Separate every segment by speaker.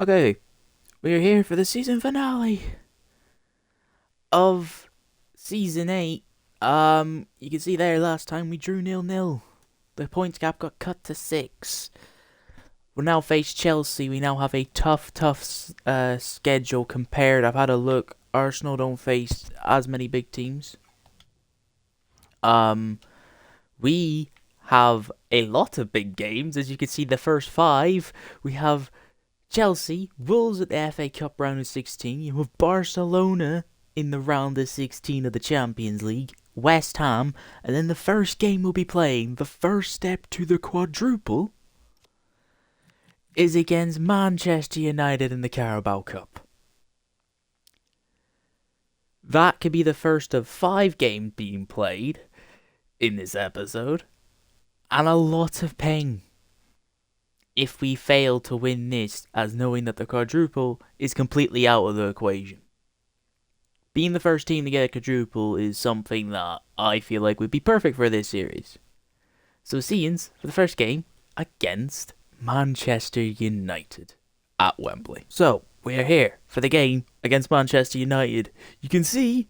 Speaker 1: Okay, we're here for the season finale of season 8. You can see there last time we drew 0-0. The points gap got cut to 6. We'll now face Chelsea. We now have a tough schedule compared. I've had a look. Arsenal don't face as many big teams. We have a lot of big games. As you can see, the first 5, we have Chelsea, Wolves at the FA Cup round of 16. You have Barcelona in the round of 16 of the Champions League. West Ham. And then the first game we'll be playing, the first step to the quadruple, is against Manchester United in the Carabao Cup. That could be the first of 5 games being played in this episode. And a lot of pain if we fail to win this, as knowing that the quadruple is completely out of the equation. Being the first team to get a quadruple is something that I feel like would be perfect for this series. So scenes for the first game against Manchester United at Wembley. So, we're here for the game against Manchester United. You can see,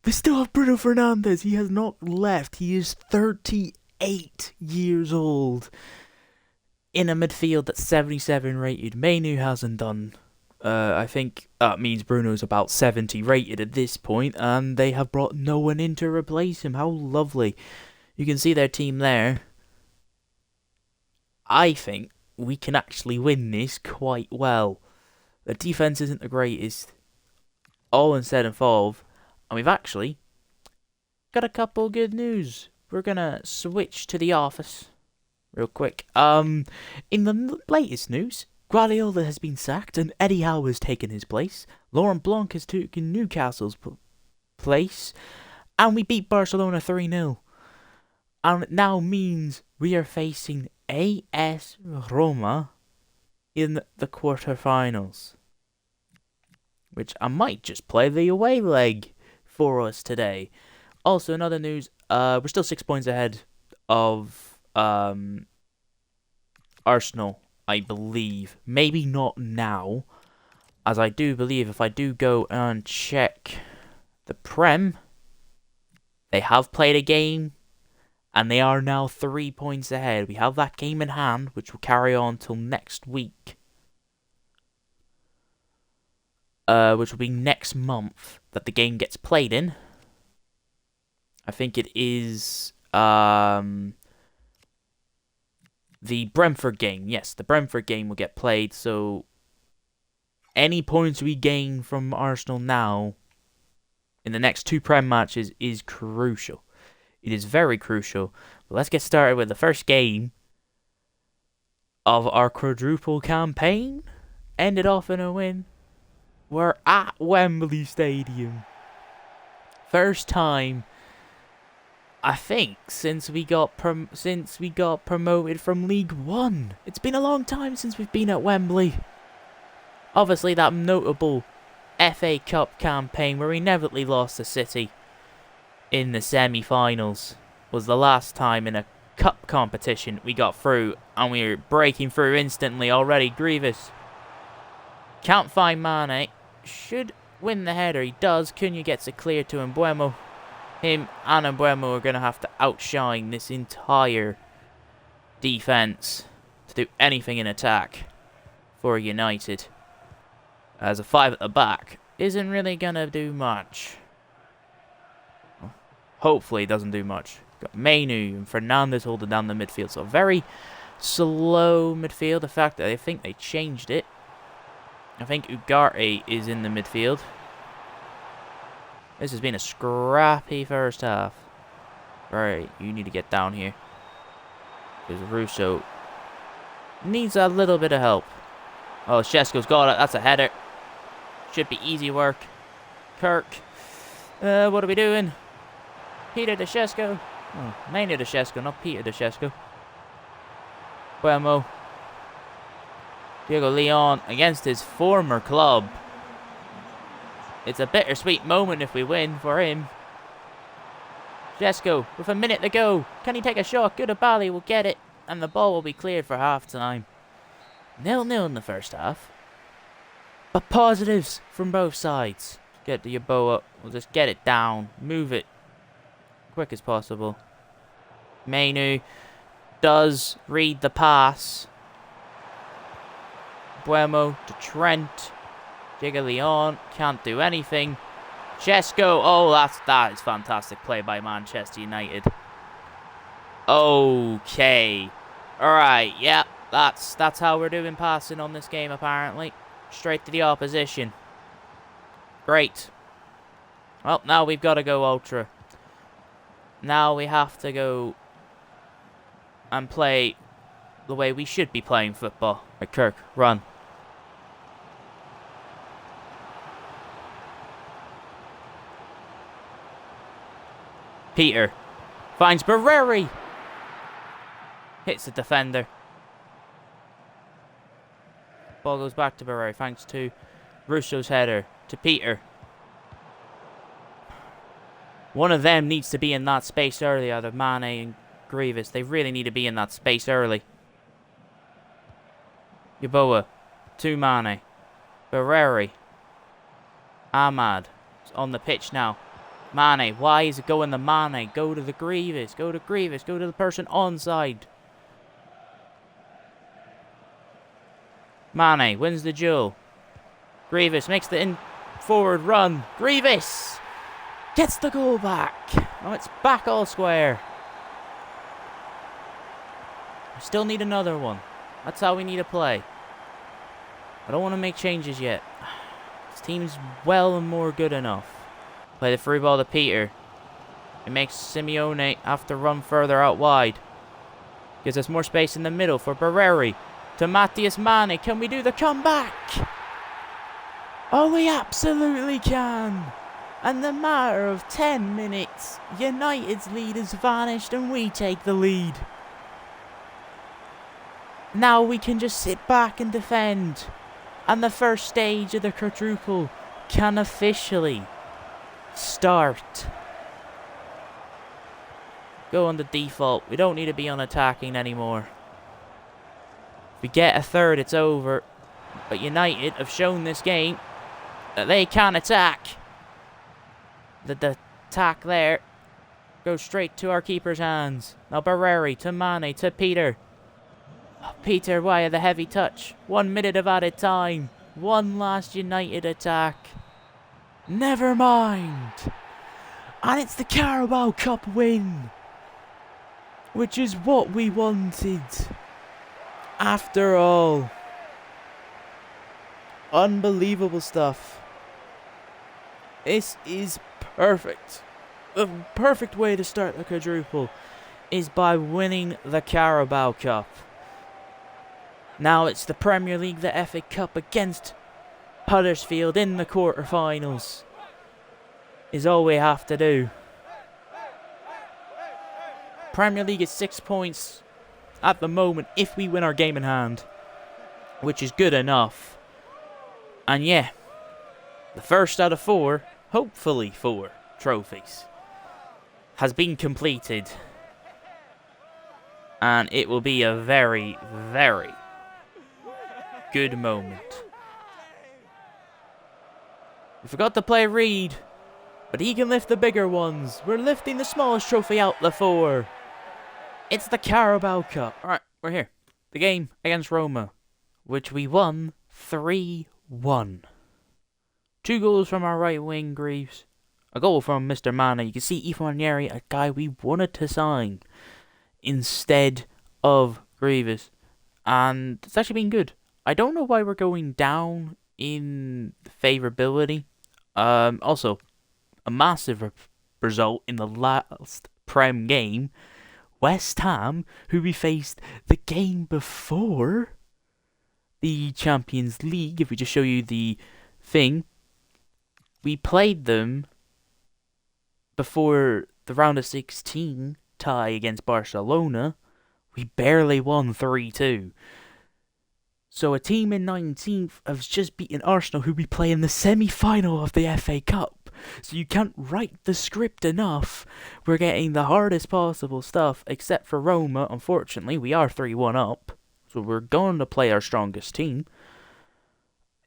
Speaker 1: they still have Bruno Fernandes. He has not left. He is 38 years old. In a midfield that's 77 rated. Mainu hasn't done. I think that means Bruno's about 70 rated at this point, and they have brought no one in to replace him. How lovely. You can see their team there. I think we can actually win this quite well. The defense isn't the greatest. All instead involved, and we've actually got a couple good news. We're gonna switch to the office real quick. In the latest news, Guardiola has been sacked and Eddie Howe has taken his place. Laurent Blanc has taken Newcastle's place. And we beat Barcelona 3-0. And it now means we are facing AS Roma in the quarterfinals. Which I might just play the away leg for us today. Also, in other news, we're still 6 points ahead of Arsenal, I believe. Maybe not now, as I do believe if I do go and check the Prem, they have played a game, and they are now 3 points ahead. We have that game in hand, which will carry on till next week. Which will be next month that the game gets played in. I think it is the Brentford game. Yes, the Brentford game will get played, so any points we gain from Arsenal now in the next 2 Prem matches is crucial. It is very crucial. But let's get started with the first game of our quadruple campaign. Ended off in a win. We're at Wembley Stadium. First time, I think, since we got promoted from League One. It's been a long time since we've been at Wembley. Obviously, that notable FA Cup campaign where we inevitably lost to City in the semi-finals was the last time in a cup competition we got through, and we were breaking through instantly already. Grievous can't find Mane. Should win the header. He does. Cunha gets it clear to Mbuemo. Him and Mbuemo are going to have to outshine this entire defense to do anything in attack for United, as a 5 at the back isn't really going to do much. Well, hopefully it doesn't do much. Got Mainu and Fernandes holding down the midfield, so very slow midfield. The fact that I think they changed it. I think Ugarte is in the midfield. This has been a scrappy first half. Alright, you need to get down here, because Russo needs a little bit of help. Oh, Shesko's got it. That's a header. Should be easy work. Kirk. What are we doing? Peter De Shesko. Oh, Mainu De Shesko, not Peter De Shesko. Buemo. Diego Leon against his former club. It's a bittersweet moment if we win for him. Shesko with a minute to go. Can he take a shot? Goodabali will get it, and the ball will be cleared for half time. 0-0 in the first half. But positives from both sides. Get the Yeboah. We'll just get it down. Move it quick as possible. Mainu does read the pass. Buemo to Trent. Gigaglion can't do anything. Chesko. Oh, that is fantastic play by Manchester United. Okay. Alright, yeah. That's how we're doing passing on this game, apparently. Straight to the opposition. Great. Well, now we've got to go ultra. Now we have to go and play the way we should be playing football. Right, Kirk, run. Peter finds Barreri. Hits the defender. Ball goes back to Barreri thanks to Russo's header. To Peter. One of them needs to be in that space early, either Mane and Grievous. They really need to be in that space early. Yeboah to Mane. Barreri. Ahmad is on the pitch now. Mane, why is it going to Mane? Go to the Grievous. Go to Grievous. Go to the person onside. Mane wins the duel. Grievous makes the forward run. Grievous gets the goal back. Oh, it's back all square. We still need another one. That's how we need to play. I don't want to make changes yet. This team's well and more good enough. Play the free ball to Peter. It makes Simeone have to run further out wide. Gives us more space in the middle for Barreri. To Matthias Mane. Can we do the comeback? Oh, we absolutely can. And in the matter of 10 minutes, United's lead has vanished and we take the lead. Now we can just sit back and defend. And the first stage of the quadruple can officially start. Go on the default. We don't need to be on attacking anymore. If we get a third, it's over. But United have shown this game that they can attack. The attack there goes straight to our keeper's hands. Now Barreri to Mane to Peter. Oh, Peter, why the heavy touch? 1 minute of added time. One last United attack. Never mind. And it's the Carabao Cup win. Which is what we wanted. After all. Unbelievable stuff. This is perfect. The perfect way to start the quadruple is by winning the Carabao Cup. Now it's the Premier League, the FA Cup against Huddersfield in the quarterfinals. Is all we have to do. Premier League is 6 points at the moment if we win our game in hand, which is good enough. And yeah, the first out of 4, hopefully 4 trophies, has been completed. And it will be a very, very good moment. We forgot to play Reed, but he can lift the bigger ones. We're lifting the smallest trophy out the 4. It's the Carabao Cup. Alright, we're here. The game against Roma, which we won 3-1. 2 goals from our right wing, Greaves. A goal from Mr. Mana. You can see Ethan Ranieri, a guy we wanted to sign instead of Grievous. And it's actually been good. I don't know why we're going down in favourability. Also, a massive result in the last Prem game. West Ham, who we faced the game before the Champions League. If we just show you the thing, we played them before the round of 16 tie against Barcelona. We barely won 3-2. So a team in 19th has just beaten Arsenal, who we play in the semi-final of the FA Cup. So you can't write the script enough. We're getting the hardest possible stuff, except for Roma. Unfortunately, we are 3-1 up. So we're going to play our strongest team.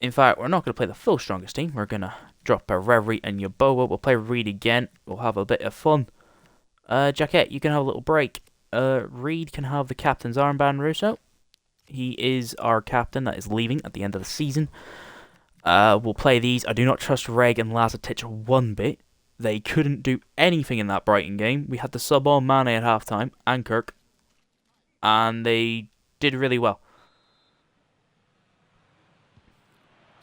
Speaker 1: In fact, we're not going to play the full strongest team. We're going to drop a Reverie and Yaboa. We'll play Reed again. We'll have a bit of fun. Jaquette, you can have a little break. Reed can have the captain's armband, Russo. He is our captain that is leaving at the end of the season. We'll play these. I do not trust Reg and Lazatic one bit. They couldn't do anything in that Brighton game. We had to sub on Mane at halftime and Kirk. And they did really well.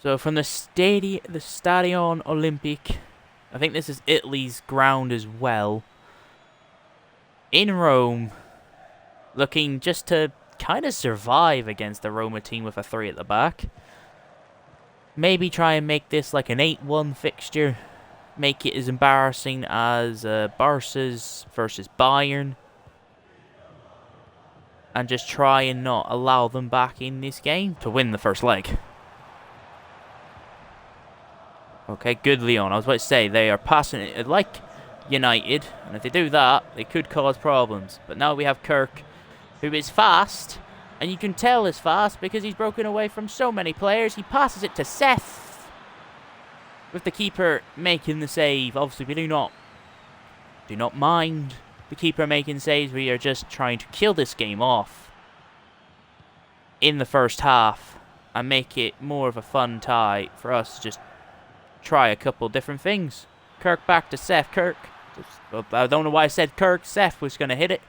Speaker 1: So from the Stadion Olympique, I think this is Italy's ground as well. In Rome, looking just to kind of survive against the Roma team with a 3 at the back. Maybe try and make this like an 8-1 fixture. Make it as embarrassing as Barca's versus Bayern. And just try and not allow them back in this game to win the first leg. Okay, good Leon. I was about to say, they are passing it like United. And if they do that, they could cause problems. But now we have Kirk, who is fast. And you can tell he's fast because he's broken away from so many players. He passes it to Seth. With the keeper making the save. Obviously, we do not mind the keeper making saves. We are just trying to kill this game off in the first half. And make it more of a fun tie for us to just try a couple different things. Kirk back to Seth. Kirk. I don't know why I said Kirk. Seth was going to hit it.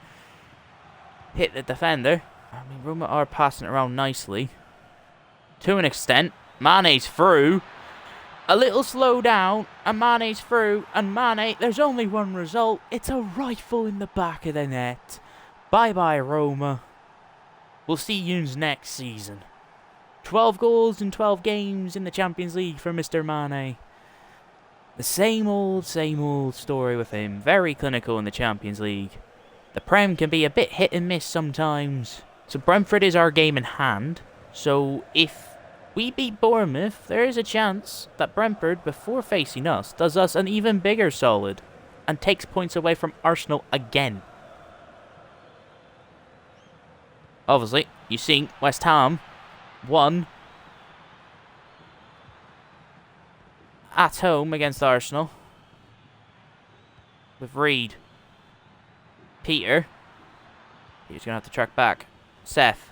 Speaker 1: Hit the defender. I mean, Roma are passing it around nicely. To an extent. Mane's through. A little slow down. And Mane's through. And Mane, there's only one result. It's a rifle in the back of the net. Bye-bye, Roma. We'll see you next season. 12 goals in 12 games in the Champions League for Mr. Mane. The same old story with him. Very clinical in the Champions League. The Prem can be a bit hit and miss sometimes. So Brentford is our game in hand. So if we beat Bournemouth, there is a chance that Brentford, before facing us, does us an even bigger solid. And takes points away from Arsenal again. Obviously, you've seen West Ham won at home against Arsenal with Reed. Peter's going to have to track back. Seth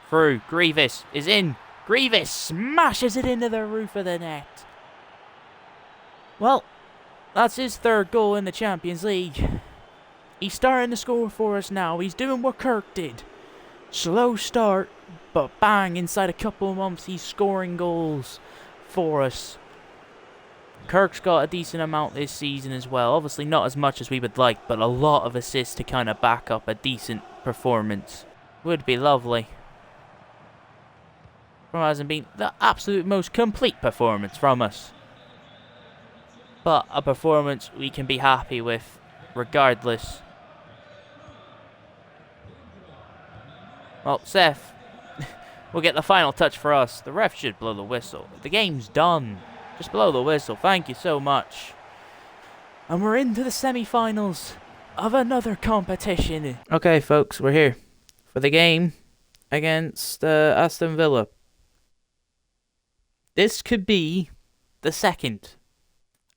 Speaker 1: through. Grievous is in. Grievous smashes it into the roof of the net. Well, that's his 3rd goal in the Champions League. He's starting to score for us now. He's doing what Kirk did. Slow start. But bang, inside a couple of months, he's scoring goals for us. Kirk's got a decent amount this season as well. Obviously not as much as we would like, but a lot of assists to kind of back up a decent performance. Would be lovely. From hasn't been the absolute most complete performance from us. But a performance we can be happy with regardless. Well, Seth will get the final touch for us. The ref should blow the whistle. The game's done. Just blow the whistle. Thank you so much. And we're into the semi-finals of another competition. Okay, folks, we're here for the game against Aston Villa. This could be the second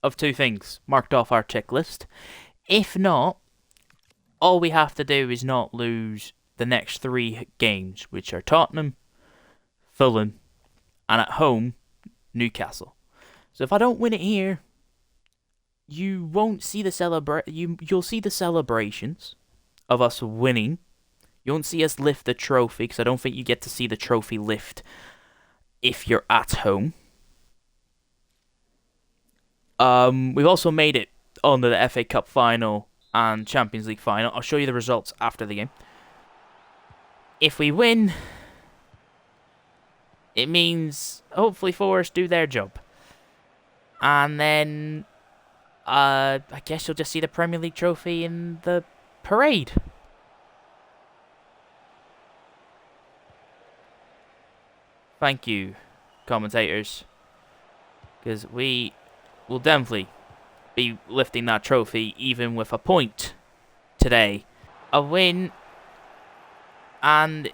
Speaker 1: of 2 things marked off our checklist. If not, all we have to do is not lose the next 3 games, which are Tottenham, Fulham, and at home, Newcastle. So if I don't win it here, you won't see the you'll see the celebrations of us winning. You won't see us lift the trophy, because I don't think you get to see the trophy lift if you're at home. We've also made it on the FA Cup final and Champions League final. I'll show you the results after the game. If we win, it means hopefully Forest do their job. And then I guess you'll just see the Premier League trophy in the parade. Thank you, commentators. Because we will definitely be lifting that trophy even with a point today. A win, and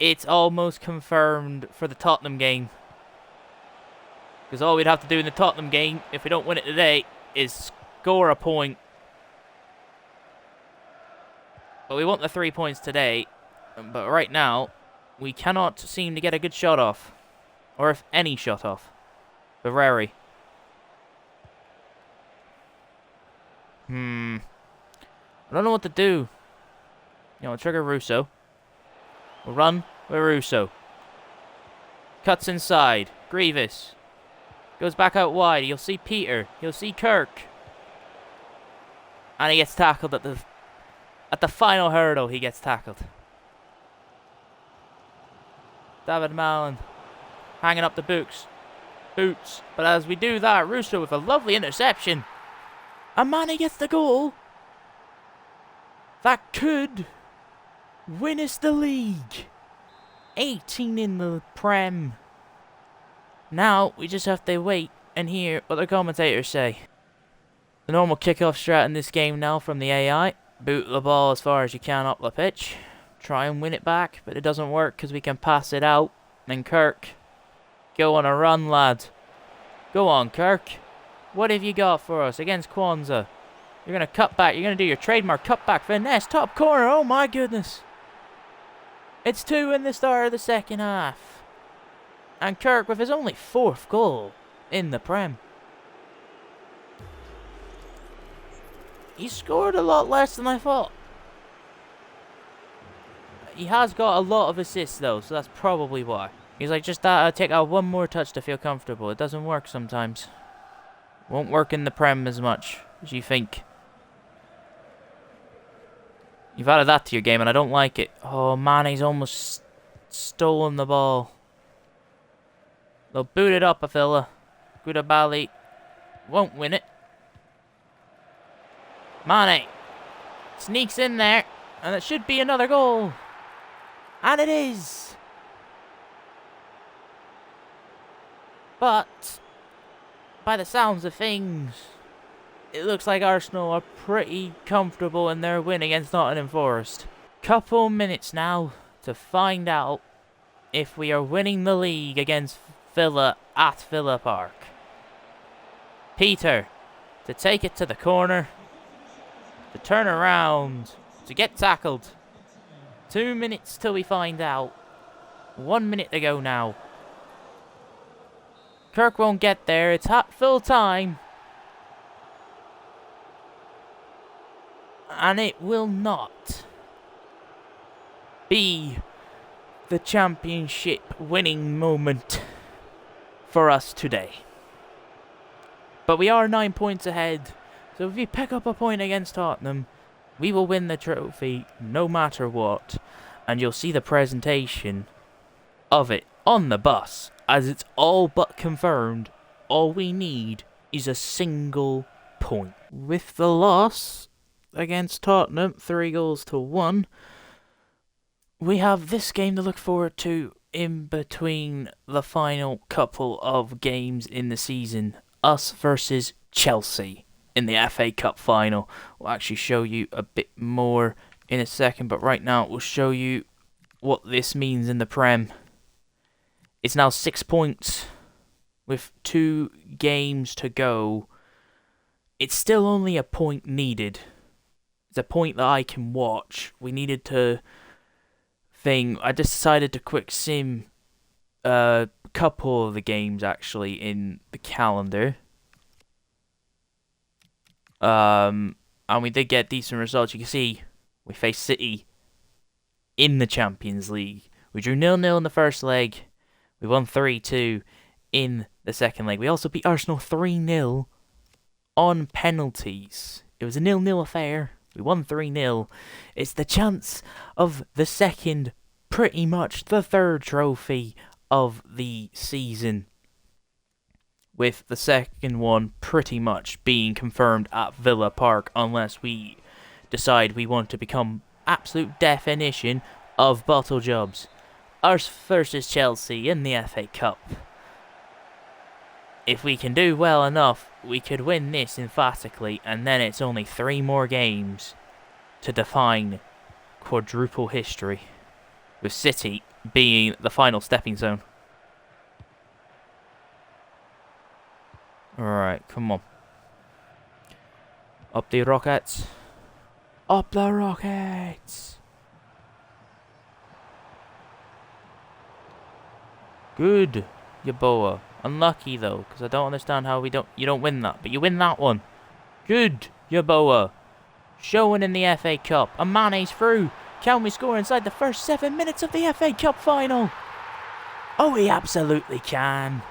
Speaker 1: it's almost confirmed for the Tottenham game. Because all we'd have to do in the Tottenham game, if we don't win it today, is score a point. But we want the 3 points today. But right now, we cannot seem to get a good shot off. Or if any shot off. Barreri. I don't know what to do. You know, trigger Russo. We'll run with Russo. Cuts inside. Grievous. Goes back out wide. You'll see Peter. You'll see Kirk. And he gets tackled at the final hurdle. He gets tackled. David Mallon. Hanging up the boots. But as we do that, Russo with a lovely interception. And Mane gets the goal. That could win us the league. 18 in the Prem. Now, we just have to wait and hear what the commentators say. The normal kickoff strat in this game now from the AI. Boot the ball as far as you can up the pitch. Try and win it back, but it doesn't work because we can pass it out. And Kirk, go on a run, lad. Go on, Kirk. What have you got for us against Kwanzaa? You're going to cut back. You're going to do your trademark cutback finesse. Top corner. Oh, my goodness. It's 2 in the start of the second half. And Kirk with his only 4th goal in the Prem. He scored a lot less than I thought. He has got a lot of assists, though, so that's probably why. He's like, just take out one more touch to feel comfortable. It doesn't work sometimes. Won't work in the Prem as much as you think. You've added that to your game, and I don't like it. Oh, Mane's almost stolen the ball. They'll boot it up, Avila. Gudabali won't win it. Mane sneaks in there, and it should be another goal. And it is. But by the sounds of things, it looks like Arsenal are pretty comfortable in their win against Nottingham Forest. Couple minutes now to find out if we are winning the league against Villa at Villa Park. Peter to take it to the corner, to turn around, to get tackled. 2 minutes till we find out. 1 minute to go now. Kirk won't get there. It's full time. And it will not be the championship winning moment for us today. But we are 9 points ahead. So if we pick up a point against Tottenham, we will win the trophy no matter what. And you'll see the presentation of it on the bus, as it's all but confirmed. All we need is a single point. With the loss against Tottenham, 3-1, we have this game to look forward to in between the final couple of games in the season. Us versus Chelsea in the FA Cup final. We'll actually show you a bit more in a second, but right now we'll show you what this means in the Prem. It's now 6 points with 2 games to go. It's still only a point needed. It's a point that I can watch. We needed to I decided to quick sim a couple of the games actually in the calendar. And we did get decent results. You can see we faced City in the Champions League. We drew 0-0 in the first leg. We won 3-2 in the second leg. We also beat Arsenal 3-0 on penalties. It was a 0-0 affair. We won 3-0. It's the chance of the second, pretty much the third trophy of the season. With the second one pretty much being confirmed at Villa Park, unless we decide we want to become absolute definition of bottle jobs. Us versus Chelsea in the FA Cup. If we can do well enough, we could win this emphatically, and then it's only 3 more games to define quadruple history, with City being the final stepping stone. Alright, come on. Up the Rockets. Up the Rockets. Good, Yaboa. Unlucky though, because I don't understand how you don't win that, but you win that one. Good, Yaboa. Showing in the FA Cup. And Mane's through. Can we score inside the first 7 minutes of the FA Cup final? Oh, we absolutely can.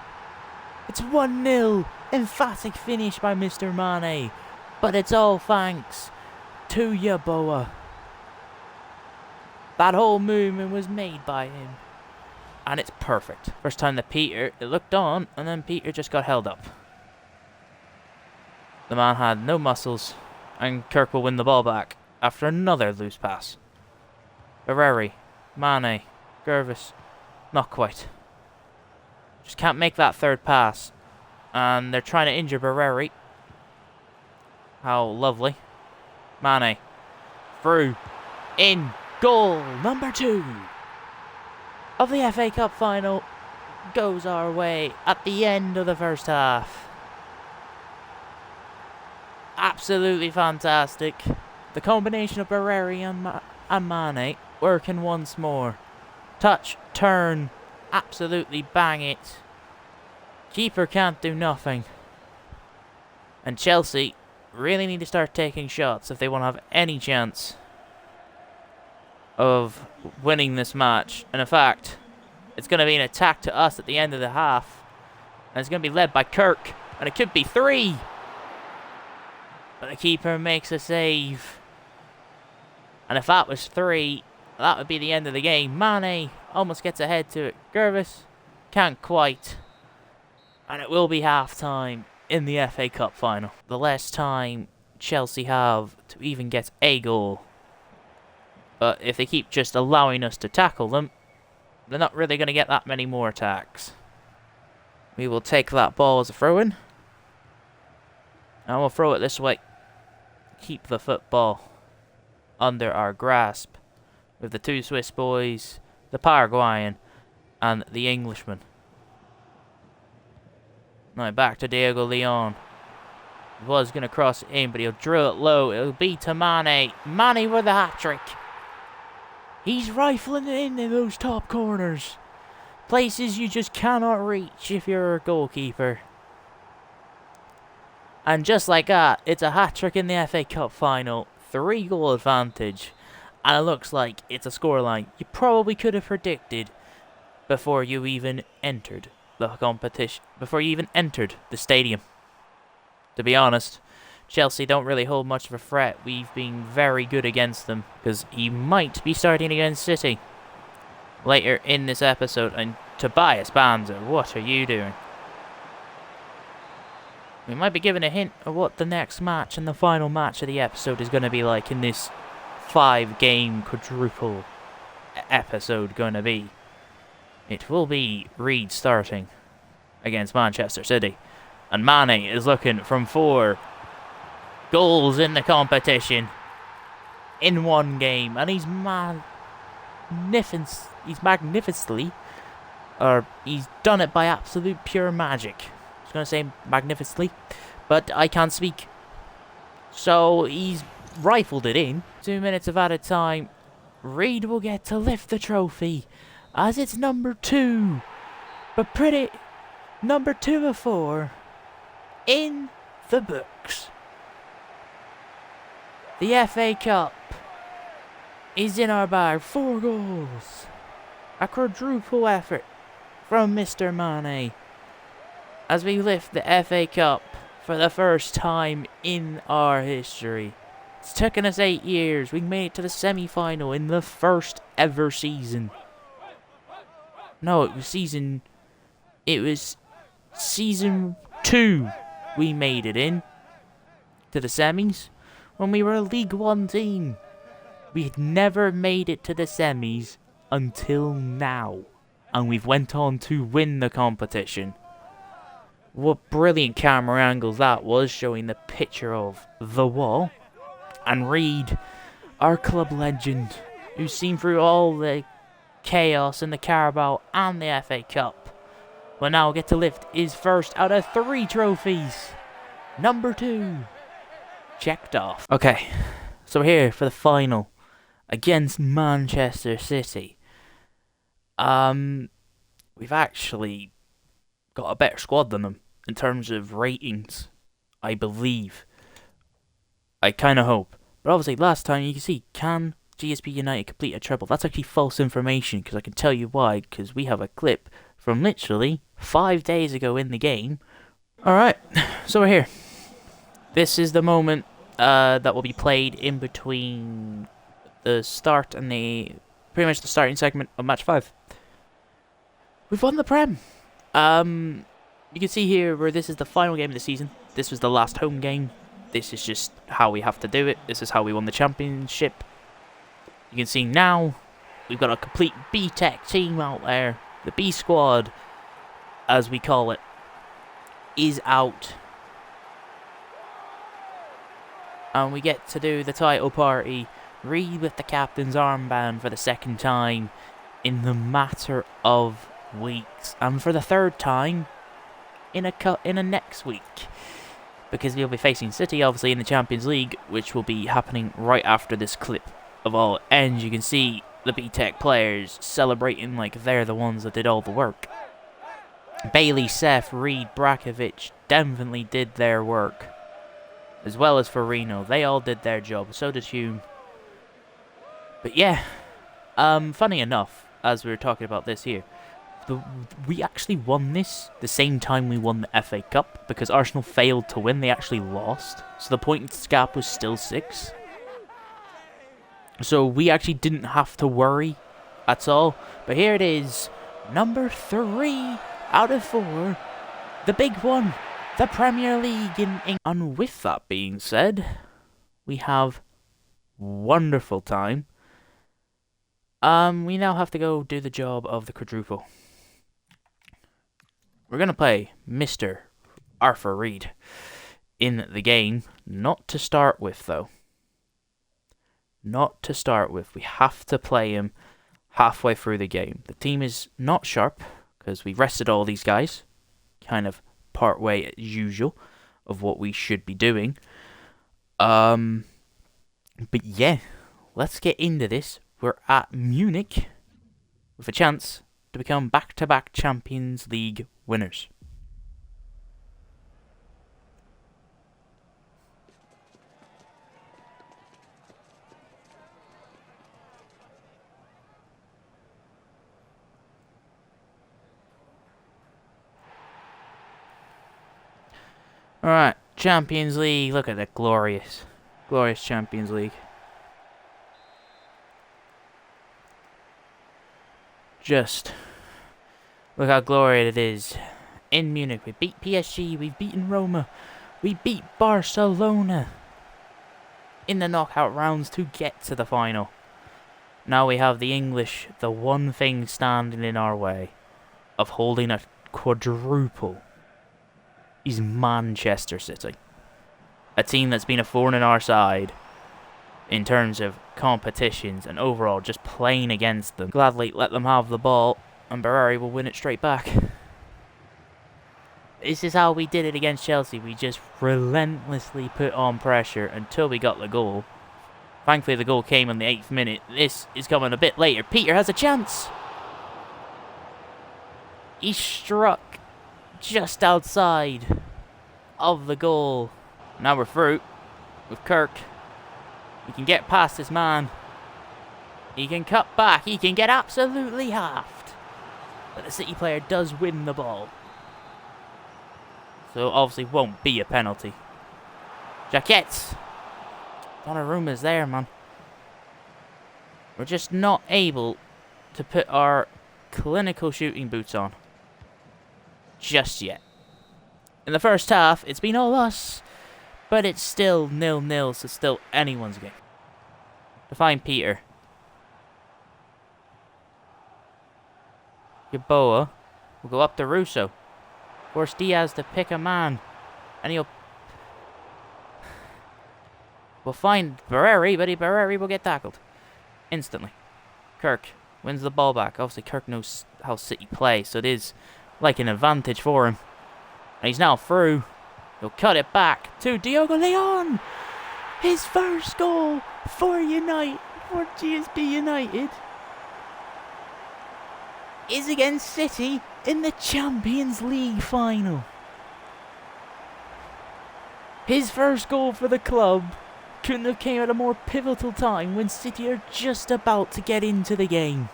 Speaker 1: It's 1-0. Emphatic finish by Mr. Mane. But it's all thanks to Yaboa. That whole movement was made by him. And it's perfect. First time that it looked on, and then Peter just got held up. The man had no muscles, and Kirk will win the ball back after another loose pass. Barreri, Mane, Gervis, not quite. Just can't make that third pass. And they're trying to injure Barreri. How lovely. Mane, through, in, goal, number 2. Of the FA Cup final goes our way at the end of the first half. Absolutely fantastic. The combination of Barreri and Mane working once more. Touch, turn, absolutely bang it. Keeper can't do nothing. And Chelsea really need to start taking shots if they want to have any chance of winning this match. And in fact, it's going to be an attack to us at the end of the half. And it's going to be led by Kirk. And it could be 3. But the keeper makes a save. And if that was 3, that would be the end of the game. Mane almost gets ahead to it. Gervis can't quite. And it will be half-time in the FA Cup final. The less time Chelsea have to even get a goal. But if they keep just allowing us to tackle them, they're not really going to get that many more attacks. We will take that ball as a throw-in. And we'll throw it this way. Keep the football under our grasp. With the 2 Swiss boys, the Paraguayan, and the Englishman. Now back to Diego Leon. He was going to cross it in, but he'll drill it low. It'll be to Mane. Mane with the hat-trick. He's rifling it into those top corners. Places you just cannot reach if you're a goalkeeper. And just like that, it's a hat-trick in the FA Cup final. 3-goal advantage. And it looks like it's a scoreline you probably could have predicted before you even entered the competition. Before you even entered the stadium. To be honest, Chelsea don't really hold much of a threat. We've been very good against them, because he might be starting against City later in this episode. And Tobias Banzer, what are you doing? We might be given a hint of what the next match and the final match of the episode is going to be like in this 5-game quadruple episode going to be. It will be Reed starting against Manchester City. And Mane is looking from 4 goals in the competition in 1 game. And he's magnificently, or he's done it by absolute pure magic. I was going to say magnificently, but I can't speak. So he's rifled it in. 2 minutes of added time. Reed will get to lift the trophy as it's number 2. But pretty number 2 of 4 in the books. The FA Cup is in our bag. 4 goals. A quadruple effort from Mr. Mane as we lift the FA Cup for the first time in our history. It's taken us 8 years. We made it to the semi-final in the first ever season. No, it was season 2 we made it in to the semis when we were a League One team. We had never made it to the semis until now, and we've went on to win the competition. What brilliant camera angles that was, showing the picture of the wall. And Reed, our club legend, who's seen through all the chaos in the Carabao and the FA Cup, will now get to lift his first out of 3 trophies. Number 2. Checked off. Okay, so we're here for the final against Manchester City. We've actually got a better squad than them in terms of ratings, I believe. I kind of hope. But obviously, last time you can see, can GSP United complete a treble? That's actually false information, because I can tell you why, because we have a clip from literally 5 days ago in the game. Alright, so we're here. This is the moment that will be played in between the start and pretty much the starting segment of match 5. We've won the Prem. You can see here where this is the final game of the season. This was the last home game. This is just how we have to do it. This is how we won the championship. You can see now we've got a complete B-Tech team out there. The B squad, as we call it, is out. And we get to do the title party, Reed with the captain's armband for the 2nd time in the matter of weeks. And for the 3rd time in a next week. Because we'll be facing City, obviously, in the Champions League, which will be happening right after this clip of all ends. You can see the B-Tech players celebrating like they're the ones that did all the work. Bailey, Seth, Reed, Brakovic definitely did their work. As well as Farino. They all did their job. So did Hume. But yeah, funny enough, as we were talking about this here, we actually won this the same time we won the FA Cup, because Arsenal failed to win. They actually lost, so the points gap was still 6. So we actually didn't have to worry at all. But here it is, number 3 out of 4, the big one, the Premier League in England. And with that being said, we have wonderful time. We now have to go do the job of the quadruple. We're going to play Mr. Arthur Reed in the game. Not to start with, though. Not to start with. We have to play him halfway through the game. The team is not sharp, because we rested all these guys. Kind of part way as usual of what we should be doing. But yeah, let's get into this. We're at Munich with a chance to become back-to-back Champions League winners. Alright, Champions League. Look at that glorious, glorious Champions League. Just look how glorious it is. In Munich, we beat PSG, we've beaten Roma, we beat Barcelona in the knockout rounds to get to the final. Now we have the English, the one thing standing in our way of holding a quadruple is Manchester City. A team that's been a thorn in our side in terms of competitions and overall just playing against them. Gladly let them have the ball and Barari will win it straight back. This is how we did it against Chelsea. We just relentlessly put on pressure until we got the goal. Thankfully the goal came in the 8th minute. This is coming a bit later. Peter has a chance. He struck just outside of the goal. Now we're through with Kirk. He can get past this man. He can cut back. He can get absolutely halved. But the City player does win the ball. So obviously won't be a penalty. Jaquettes. Donnarumma's there, man. We're just not able to put our clinical shooting boots on. Just yet. In the first half, it's been all us. But it's still 0-0, so still anyone's game. To find Peter. Yaboa will go up to Russo. Force Diaz to pick a man. And we'll find Barreri, but Barreri will get tackled. Instantly. Kirk wins the ball back. Obviously, Kirk knows how City play, so it is like an advantage for him. And he's now through. He'll cut it back to Diogo Leon. His first goal for GSP United is against City in the Champions League final. His first goal for the club couldn't have came at a more pivotal time when City are just about to get into the game.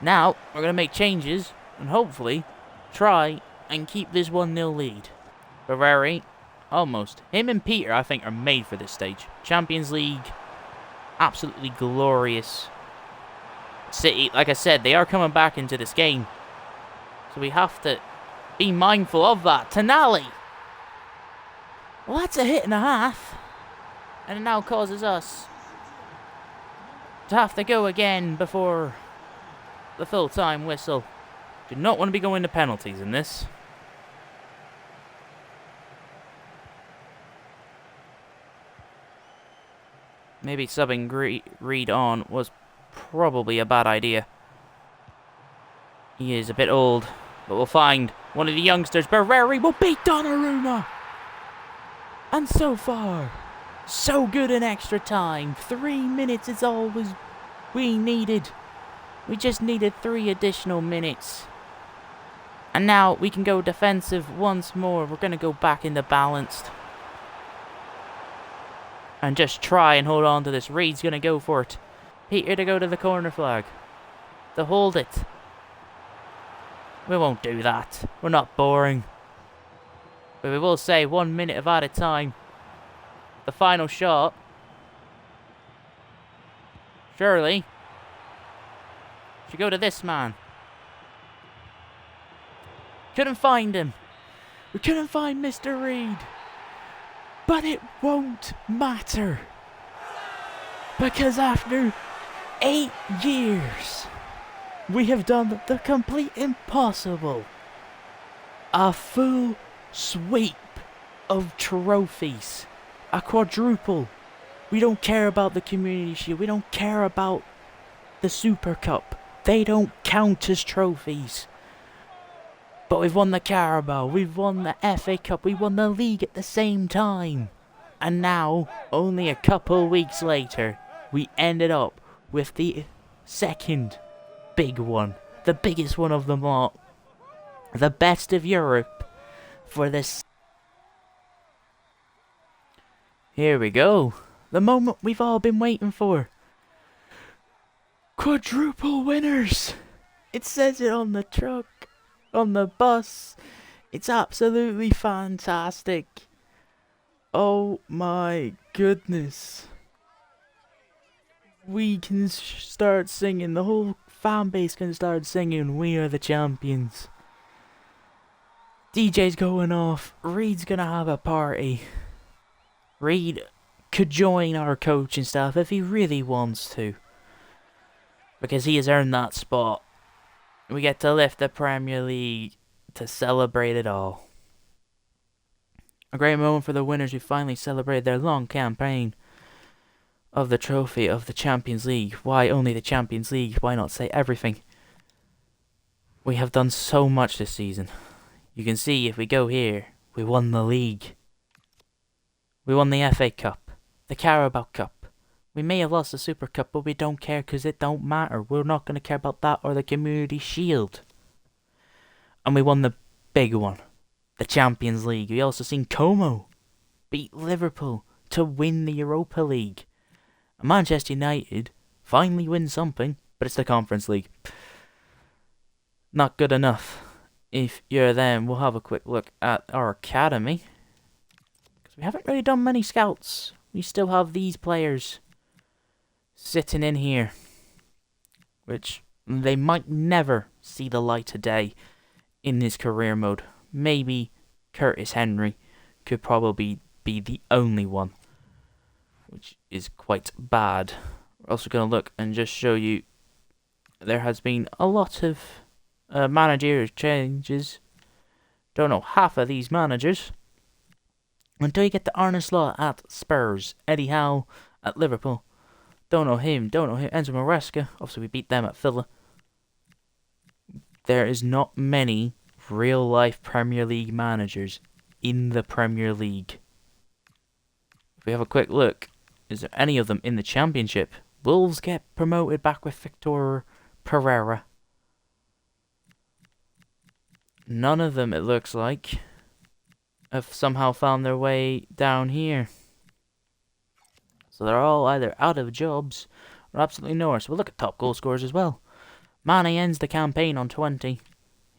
Speaker 1: Now, we're going to make changes and hopefully try and keep this 1-0 lead. Barreri, almost. Him and Peter, I think, are made for this stage. Champions League, absolutely glorious. City, like I said, they are coming back into this game. So we have to be mindful of that. Tonali. Well, that's a hit and a half. And it now causes us to have to go again before the full-time whistle. Do not want to be going to penalties in this. Maybe subbing Reed on was probably a bad idea. He is a bit old, but we'll find one of the youngsters. Barreri will beat Donnarumma. And so far, so good in extra time. 3 minutes is all we needed. We just needed 3 additional minutes. And now we can go defensive once more. We're going to go back into balanced. And just try and hold on to this. Reed's going to go for it. Peter to go to the corner flag. To hold it. We won't do that. We're not boring. But we will say 1 minute of added time. The final shot. Surely. Should go to this man. Couldn't find him. We couldn't find Mr. Reed. But it won't matter. Because after 8 years, we have done the complete impossible. A full sweep of trophies. A quadruple. We don't care about the Community Shield. We don't care about the Super Cup. They don't count as trophies. But we've won the Carabao. We've won the FA Cup. We won the league at the same time. And now, only a couple weeks later, we ended up with the second big one. The biggest one of them all. The best of Europe for this. Here we go. The moment we've all been waiting for. Quadruple winners. It says it on the truck, on the bus. It's absolutely fantastic. Oh my goodness. We can start singing. The whole fan base can start singing. We are the champions. DJ's going off. Reed's gonna have a party. Reed could join our coaching staff if he really wants to. Because he has earned that spot. We get to lift the Premier League to celebrate it all. A great moment for the winners who finally celebrated their long campaign of the trophy of the Champions League. Why only the Champions League? Why not say everything? We have done so much this season. You can see if we go here, we won the league. We won the FA Cup, the Carabao Cup. We may have lost the Super Cup, but we don't care because it don't matter. We're not going to care about that or the Community Shield. And we won the big one, the Champions League. We also seen Como beat Liverpool to win the Europa League. And Manchester United finally win something, but it's the Conference League. Not good enough. If you're them, we'll have a quick look at our academy. We haven't really done many scouts. We still have these players sitting in here, which they might never see the light of day in this career mode. Maybe Curtis Henry could probably be the only one, which is quite bad. We're also going to look and just show you there has been a lot of managerial changes. Don't know half of these managers. Until you get to Arne Slot at Spurs, Eddie Howe at Liverpool. Don't know him. Enzo Maresca. Obviously, we beat them at Villa. there is not many real-life Premier League managers in the Premier League. If we have a quick look, is there any of them in the Championship? Wolves get promoted back with Victor Pereira. None of them, it looks like, have somehow found their way down here. So they're all either out of jobs or absolutely nowhere. So we'll look at top goal scorers as well. Mane ends the campaign on 20.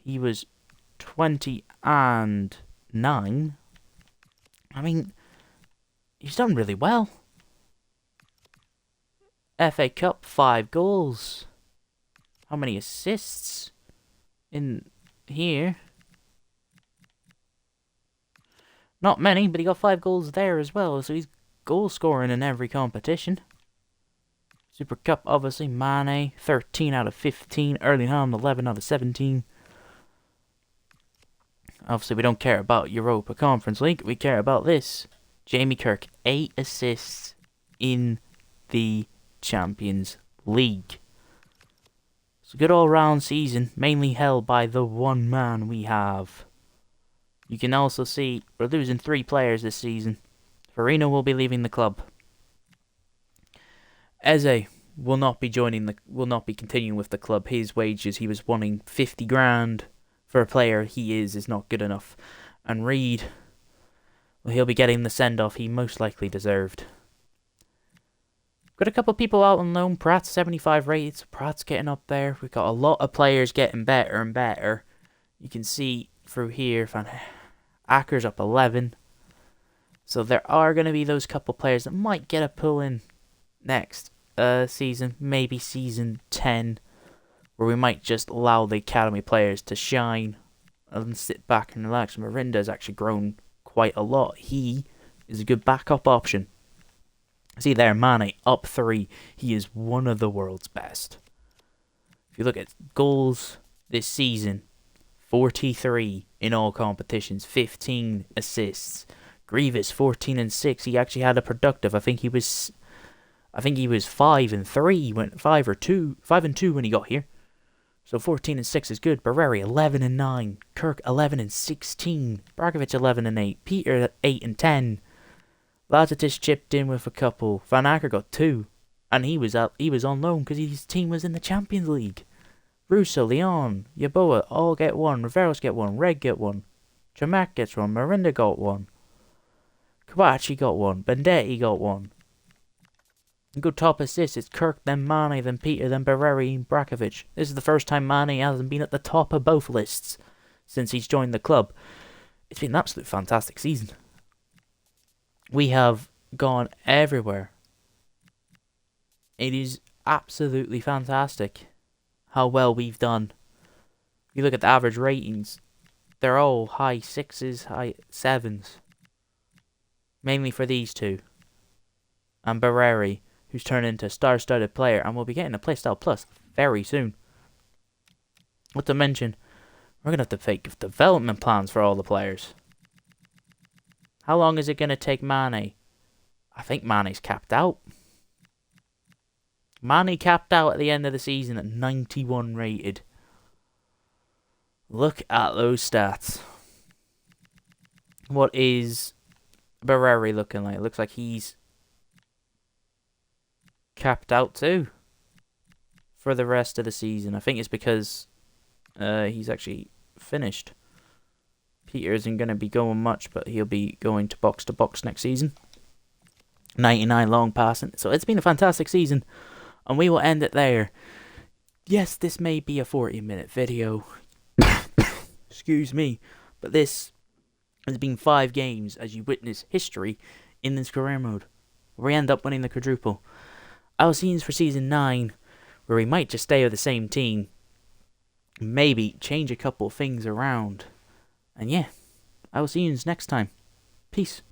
Speaker 1: He was 20 and 9. I mean, he's done really well. FA Cup, 5 goals. How many assists in here? Not many, but he got 5 goals there as well, so he's goal scoring in every competition. Super Cup, obviously, Mane, 13 out of 15. Erling Haaland, 11 out of 17. Obviously, we don't care about Europa Conference League. We care about this. Jamie Kirk, 8 assists in the Champions League. It's a good all-round season, mainly held by the one man we have. You can also see we're losing 3 players this season. Farino will be leaving the club. Eze will not be continuing with the club. His wages, he was wanting 50 grand for a player he is not good enough. And Reed, well, he'll be getting the send-off he most likely deserved. Got a couple of people out on loan. Pratt's 75 rated, so Pratt's getting up there. We've got a lot of players getting better and better. You can see through here, Van Acker's up 11. So there are going to be those couple players that might get a pull in next season, maybe season 10, where we might just allow the academy players to shine and sit back and relax. Marinda has actually grown quite a lot. He is a good backup option. See there, Mane up 3. He is one of the world's best. If you look at goals this season, 43 in all competitions, 15 assists. Grievous 14 and 6. He actually had a productive. I think he was 5 and 3. Went 5 and 2 when he got here. So 14 and 6 is good. Barreri 11 and 9. Kirk 11 and 16. Brakovic 11 and 8. Peter 8 and 10. Lazatis chipped in with a couple. Van Acker got 2, and he was on loan because his team was in the Champions League. Russo, Leon, Yaboa all get 1. Riveros get 1. Reg get 1. Chamak gets 1. Marinda got 1. Kawachi got 1. Bendetti got 1. Good top assists. It's Kirk, then Mane, then Peter, then Barreri, and Brakovic. This is the first time Mane hasn't been at the top of both lists since he's joined the club. It's been an absolute fantastic season. We have gone everywhere. It is absolutely fantastic how well we've done. If you look at the average ratings, they're all high 6s, high 7s. Mainly for these two. And Barreri, who's turned into a star-studded player and will be getting a Playstyle Plus very soon. Not to mention, we're going to have to make development plans for all the players. How long is it going to take Mane? I think Mane's capped out. Mane capped out at the end of the season at 91 rated. Look at those stats. What is Barreri looking like? It looks like he's capped out too for the rest of the season. I think it's because he's actually finished. Peter isn't going to be going much, but he'll be going to box next season. 99 long passing. So it's been a fantastic season, and we will end it there. Yes, this may be a 40-minute video. Excuse me. But this has been 5 games as you witness history in this career mode, where we end up winning the quadruple. Our scenes for season 9, where we might just stay with the same team, maybe change a couple of things around. And yeah, I will see you next time. Peace.